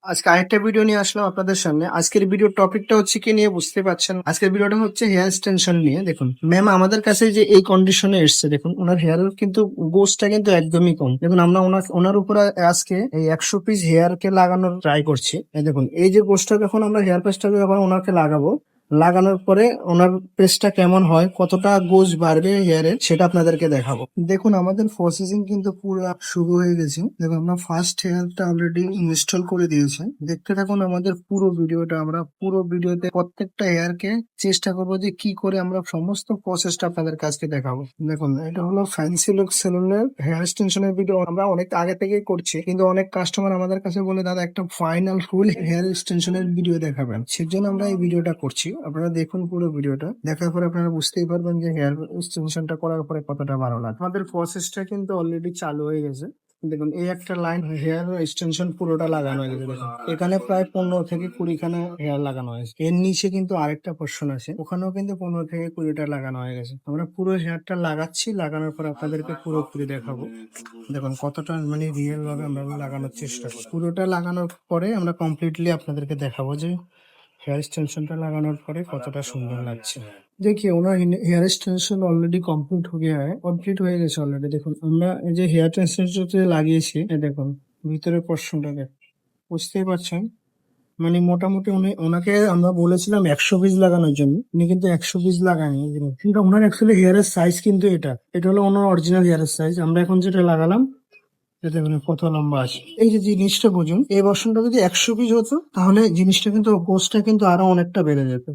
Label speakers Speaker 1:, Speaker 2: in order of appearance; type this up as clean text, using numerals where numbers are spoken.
Speaker 1: আজকে আরেকটা ভিডিও নিয়ে আসলাম আপনাদের সামনে। আজকের ভিডিওর টপিকটা হচ্ছে কি নিয়ে বুঝতে পারছেন। আজকের ভিডিওটা হচ্ছে হেয়ার এক্সটেনশন নিয়ে। দেখুন ম্যাম আমাদের কাছে যে এই কন্ডিশনে এসছে, দেখুন ওনার হেয়ারের কিন্তু গোসটা কিন্তু একদমই কম। দেখুন আমরা ওনার উপরে আজকে এই 100 পিস হেয়ার কে লাগানোর ট্রাই করছি। এই দেখুন এই যে গোসটা যখন আমরা হেয়ার পেস্টটা যখন ওনাকে লাগাবো, লাগানোর পরে ওনার পেস্টটা কেমন হয়, কতটা গোজ বাড়বে হেয়ারের, সেটা আপনাদেরকে দেখাবো। দেখুন আমাদের প্রসেসিং কিন্তু পুরো শুরু হয়ে গেছে। দেখুন আমরা ফার্স্ট হেয়ারটা অলরেডি ইনস্টল করে দিয়েছি। দেখতে থাকুন আমাদের পুরো ভিডিওটা। আমরা পুরো ভিডিওতে প্রত্যেকটা হেয়ারকে চেষ্টা করবো যে কি করে আমরা সমস্ত প্রসেসটা আপনাদের কাছকে দেখাবো। দেখুন এটা হলো ফ্যান্সি লুক সেলুনের হেয়ার এক্সটেনশনের ভিডিও। আমরা অনেক আগে থেকেই করছি, কিন্তু অনেক কাস্টমার আমাদের কাছে বলে দাদা একটা ফাইনাল ফুল হেয়ার এক্সটেনশনের ভিডিও দেখাবেন। সেজন্য আমরা এই ভিডিওটা করছি। আপনারা দেখুন পুরো ভিডিওটা, দেখার পরে আপনারা বুঝতেই পারবেন যে হেয়ার এক্সটেনশনটা করার পরে কতটা ভালো লাগে। আমাদের প্রসেসটা কিন্তু অলরেডি চালু হয়ে গেছে। দেখুন এই একটা লাইন হেয়ার এক্সটেনশন পুরোটা লাগানো হয়ে গেছে। দেখুন এখানে প্রায় 15 থেকে 20 খানা হেয়ার লাগানো হয়েছে। এর নিচে কিন্তু আরেকটা পোর্শন আছে, ওখানেও কিন্তু 15 থেকে 20টা লাগানো হয়ে গেছে। আমরা পুরো হেয়ারটা লাগাচ্ছি, লাগানোর পর আপনাদেরকে পুরোপুরি দেখাবো। দেখুন কতটা মানে রিয়েল ভাবে আমরা লাগানোর চেষ্টা করি। পুরোটা লাগানোর পরে আমরা কমপ্লিটলি আপনাদেরকে দেখাবো যে হেয়ার এক্সটেনশনটা লাগানোর পরে কতটা সুন্দর লাগছে। देखिए ওনার হেয়ার এক্সটেনশন অলরেডি কমপ্লিট হয়ে গেছে অলরেডি। দেখুন আমরা এই যে হেয়ার এক্সটেনশনটা লাগিয়েছি, এই দেখুন ভিতরের পোর্শনটাকে বুঝতেই পারছেন। মানে মোটামুটি ওনাকে আমরা বলেছিলাম 100 পিস লাগানোর জন্য, উনি কিন্তু 100 পিস লাগায়নি। এই দেখুন। কিন্তু ওনার অ্যাকচুয়ালি হেয়ারের সাইজ কিন্তু এটা হলো ওনার অরিজিনাল হেয়ারের সাইজ। আমরা এখন যেটা লাগালাম এটা দেখুন কত লম্বা আছে। এই যে জিনিসটা বুঝুন, এই বর্ষণটা যদি 100 পিস হতো তাহলে জিনিসটা কিন্তু গোসটা কিন্তু আরো অনেকটা বেড়ে যেত।